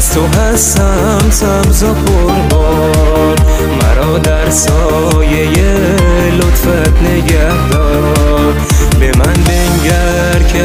از تو هستم سبز و پربار، مرا در سایه لطفت نگهدار. به من بنگر که